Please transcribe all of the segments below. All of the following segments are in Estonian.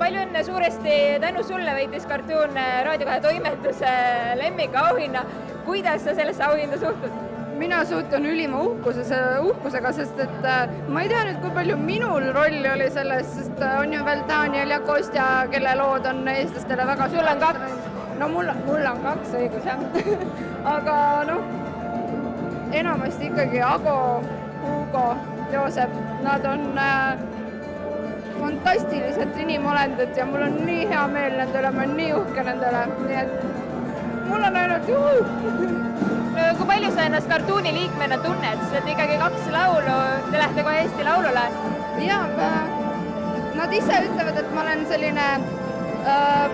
palju õnne, suuresti tänu sulle võitis Kartuun Raadio 2 toimetuse lemmikauhinna. Kuidas sa sellesse auhinda suhtud? Mina suhtun ülima uhkusega, sest et ma ei tea nüüd, kui palju minul rolli oli selles, sest on ju veel Daniel ja Kostja, kelle lood on eestlastele väga... Sul on 2? No mul on 2 õigus, jah. Aga enamasti ikkagi Ago, Hugo, Joosep, nad on fantastilised inimolendid ja mul on nii hea meel nendele, ma olen nii uhke nendele, nii et mul on ainult juhu. Kui palju sa ennast Kartuuni liikmena tunned, sest ikkagi 2 laulu, te lähete kohe Eesti Laulule? Jaa, nad ise ütlevad, et ma olen selline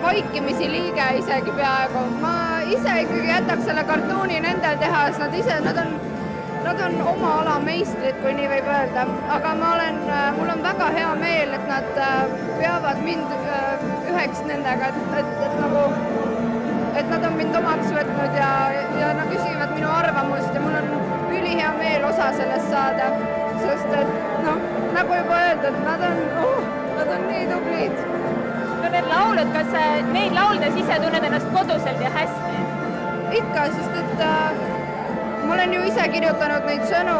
vaikimisi liige isegi peaaegu. Ma ise ikkagi jätaks selle Kartuuni nende teha, sest nad on oma ala meistrid, kui nii võib öelda. Aga mul on väga hea meel, et nad peavad mind üheks nendega, et nad on mind omaks võtnud ja nad küsivad minu arvamust ja mul on ülihea meel osa sellest saada, sest et nagu juba öeldud, nad on nii tublid. No need laulud, kas neid lauldes ise tunned ennast koduselt ja hästi? Ikka, sest et ma olen ju ise kirjutanud neid sõnu,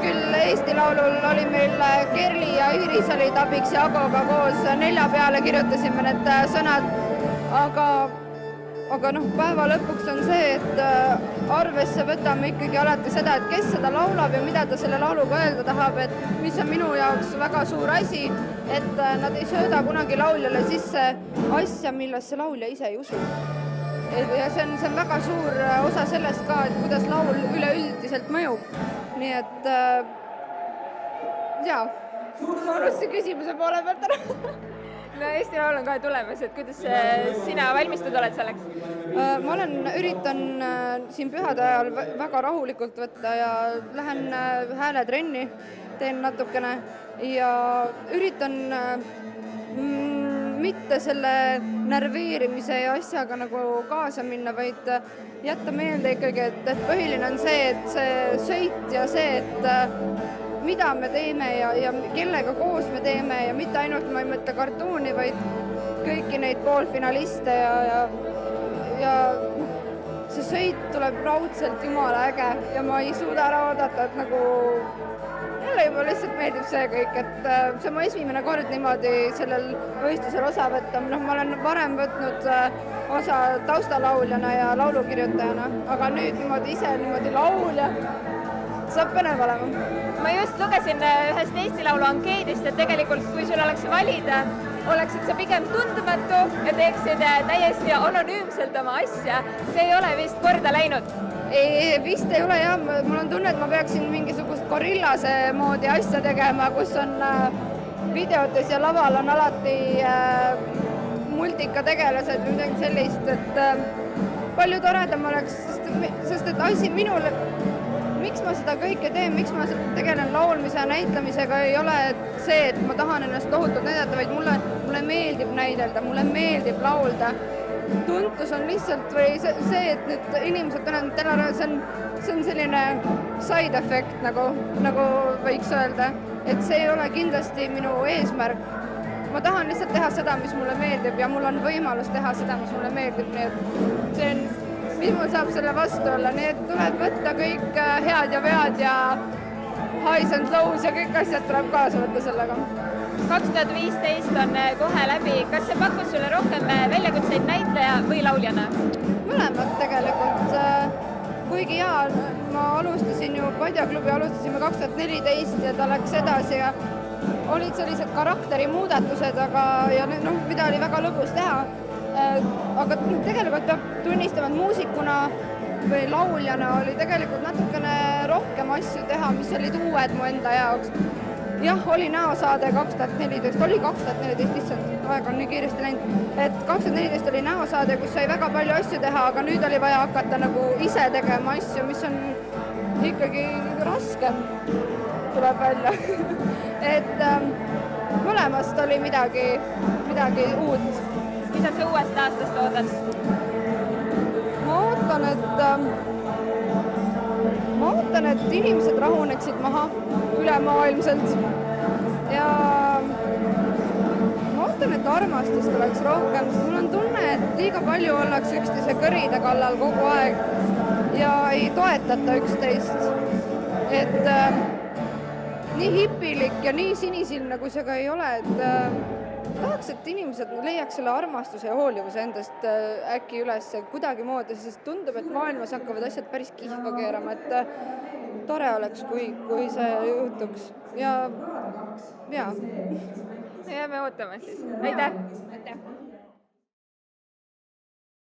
küll Eesti Laulul oli meil Kerli ja Iiris olid abiks ja Agoga koos 4 peale kirjutasime need sõnad, aga päeva lõpuks on see, et arvesse võtame ikkagi alati seda, et kes seda laulab ja mida ta selle lauluga öelda tahab, et mis on minu jaoks väga suur asi, et nad ei sööda kunagi lauljale sisse asja, millesse laulja ise ei usu. Ja see on väga suur osa sellest ka, et kuidas laul üleüldiselt mõjub. Nii et jaa, ma unustasin küsimuse poole pealt ära. No Eesti Laul on ka tulemas, et kuidas sina valmistud oled selleks? Ma üritan siin pühade ajal väga rahulikult võtta ja lähen hääletrenni, teen natukene ja üritan mitte selle närveerimise ja asjaga nagu kaasa minna, vaid jätta meelde ikkagi, et põhiline on see, et see sõit ja see, et mida me teeme ja kellega koos me teeme ja mitte ainult ma ei mõtle Kartuuni, vaid kõiki neid poolfinaliste ja see sõit tuleb raudselt jumala äge ja ma ei suuda ära oodata, et nagu mulle juba lihtsalt meeldib see kõik, et see on mu esimene kord niimoodi sellel võistlusel osa võtta. Ma olen varem võtnud osa taustalauljana ja laulukirjutajana, aga nüüd niimoodi ise laulja saab põnev olema. Ma just lugesin ühest Eesti Laulu ankeedist, et tegelikult kui sul oleks valida, oleksid sa pigem tundmatu ja teeksid täiesti anonüümselt oma asja. See ei ole vist korda läinud? Vist ei ole jah, mul on tunne, et ma peaksin mingisugust gorillase moodi asja tegema, kus on videotes ja laval on alati multikategelased või midagi sellist, et palju toredam oleks, sest et asi minul miks ma seda kõike teen, miks ma tegelen laulmise ja näitlemisega ei ole see, et ma tahan ennast tohutult näidata, vaid mulle meeldib näidelda, mulle meeldib laulda. Tuntus on lihtsalt või see, et nüüd inimesed tunnevad, see on selline side effect, nagu võiks öelda, et see ei ole kindlasti minu eesmärk. Ma tahan lihtsalt teha seda, mis mulle meeldib ja mul on võimalus teha seda, mis mulle meeldib, nii et see on mis mul saab selle vastu olla, nii et tuleb võtta kõik head ja vead ja highs and lows ja kõik asjad tuleb kaasa võtta sellega. 2015 on kohe läbi. Kas see pakkus sulle rohkem väljakutseid näitleja või lauljana? Mõlemad tegelikult. Kuigi jaa, ma alustasin ju Padjaklubi, alustasime 2014 ja ta läks edasi ja olid sellised karakterimuudatused, ja mida oli väga lõbus teha. Aga tegelikult peab tunnistama, et muusikuna või lauljana oli tegelikult natukene rohkem asju teha, mis olid uued mu enda jaoks. Jah, oli näosaade 2014, oli 2014, lihtsalt aeg on nii kiiresti läinud, et 2014 oli näosaade, kus sai väga palju asju teha, aga nüüd oli vaja hakata nagu ise tegema asju, mis on ikkagi raskem, tuleb välja. Et mõlemast oli midagi uut. Mida sa uuest aastast oodad? Ma ootan, et inimesed rahuneksid maha ülemaailmselt ja ma ootan, ootan, et armastust oleks rohkem, sest mul on tunne, et liiga palju ollakse üksteise kõride kallal kogu aeg ja ei toetata üksteist. Et nii hipilik ja nii sinisilmne, kui see ka ei ole, et tahaks, et inimesed leiaks selle armastuse ja hoolivuse endast äkki üles kuidagimoodi, sest tundub, et maailmas hakkavad asjad päris kihva keerama, et tore oleks, kui see juhtuks ja jääme ootama siis. Aitäh!